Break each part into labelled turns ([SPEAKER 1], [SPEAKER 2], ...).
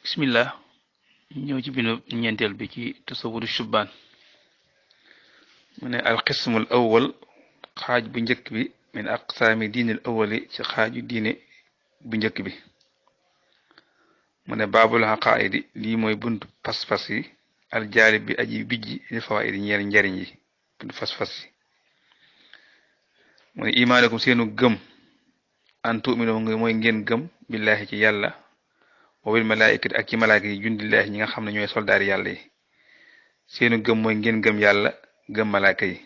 [SPEAKER 1] bismillah ñëw ci bindu ñeenteel bi ci tasawuru shubbaan mu ne alqismul awwal xaaj bu njëkk bi min aqsaami diinil awwali ci xaaju diine bu njëkk bi mu ne baabul xaqaayidi lii mooy buntu pas-pas yi aljaalib bi aji bijji li fawaayidi ñeer njariñ yi buntu pas-pas yi mu ne imaanakum seenu gëm an tu'minu mooy ngeen gëm billaahi ci yàlla wa bil malaa'ikati ak ci malaaka yi jundillaahi ñi nga xam ne ñooy soldaari yàlla yi seenu gëm mooy ngeen gëm yàlla gëm malaaka yi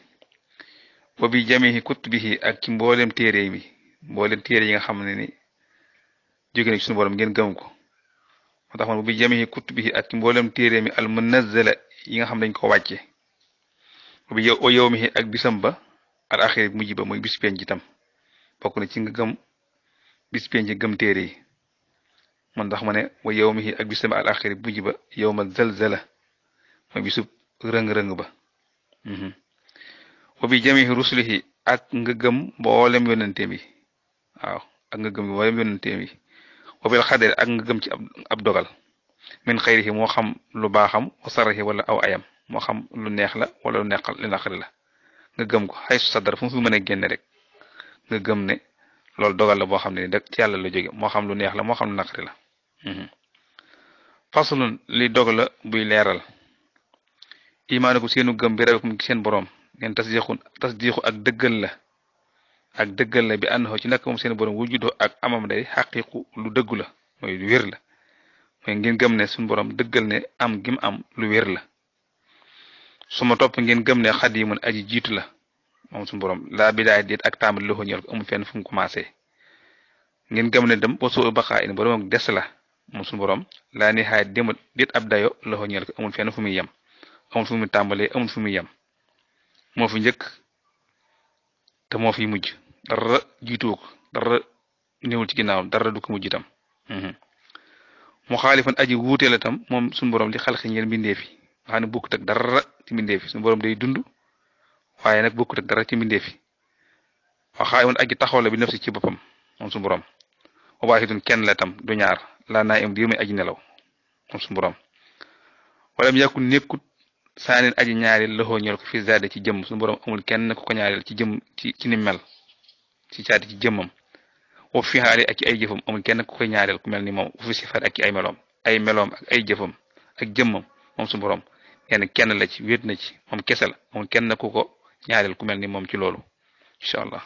[SPEAKER 1] wa bi jamihi kutubihi ak ci mboolem téere yi mboolem téere yi nga xam ne ni jóge na ci suñu borom ngeen gëm ko moo tax man wa bi jamihi kutubihi ak ci mboolem téere mi al munazzala yi nga xam dañ ko wàcce wa bi yawmihi ak bisam ba al axir mujj ba mooy bis penc itam bokk na ci nga gëm bis penc gëm téere yi man tax ma ne wa yawmihi ak bisam al axir mujj ba yawma zalzala mooy bisub rëng-rëng ba wa bi jamihi rusulihi ak nga gëm mboolem yonenteem yi waaw ak nga gëm mboolem yonenteem yi wa bil xadari ak nga gëm ci ab dogal min xayrihi moo xam lu baaxam wa sarrihi wala aw ayam moo xam lu neex la wala lu neexal lu naqari la nga gëm ko xay su sadara fu mu fi mën a génne rek nga gëm ne loolu dogal la boo xam ne rek ci yàlla la jóge moo xam lu neex la moo xam lu naqari la faslun li dog la buy leeral imaanaku seenu gëm bi rabbikum ci seen boroom ngeen tasdiixu ak dëggal la bi àndaxoo ci nag moom seen boroom wujudoo ak amam day xaqiiqu lu dëggu la mooy lu wér la mooy ngeen gëm ne suñu boroom dëggal ne am gim am lu wér la su ma topp ngeen gëm ne xadimun aji jiitu la moom suñu boroom laa bidaay déet ak tàmbali loxo ñeel ko amul fenn fu mu commencé ngeen gëm ne dem wasoo baqaa in boroom ak des la moom suñu boroom laa ni xaay demut déet ab dayo loxo ñeel ko amul fenn fu muy yem amul fu muy tàmbalee amul fu muy yem moo fi njëkk te moo fi mujj dara jiituwu ko dara néewul ci ginnaawam dara du ko mujj itam mu xaalifan aji wuute la tam moom suñu boroom li xalqi ñeel mbindeef yi nga xam ne bokkut ak dara ci mbindeef yi suñu boroom day dund waaye nag bokkut ak dara ci mbindeef yi wa xaayiman aji taxaw la bi nafsi ci boppam moom suñu boroom wa waahidun kenn la tam du ñaar laa naa am diir may aji nelaw moom suñu boroom wala mu yàkkul nekkut saanin aji ñaareel loxo ñeel ko fi zaade ci jëmm suñu boroom amul kenn ku ko ñaareel ci jëm ci ni mel ci caati ci jëmmam wa fi xaali ak ci ay jëfam amul kenn ku koy ñaareel ku mel ni moom fu sifaat ak ci ay meloom ak ay jëfam ak jëmmam moom suñu boroom kenn la ci wéet na ci moom kese la amul kenn ku ko ñaareel ku mel ni moom ci loolu incha allah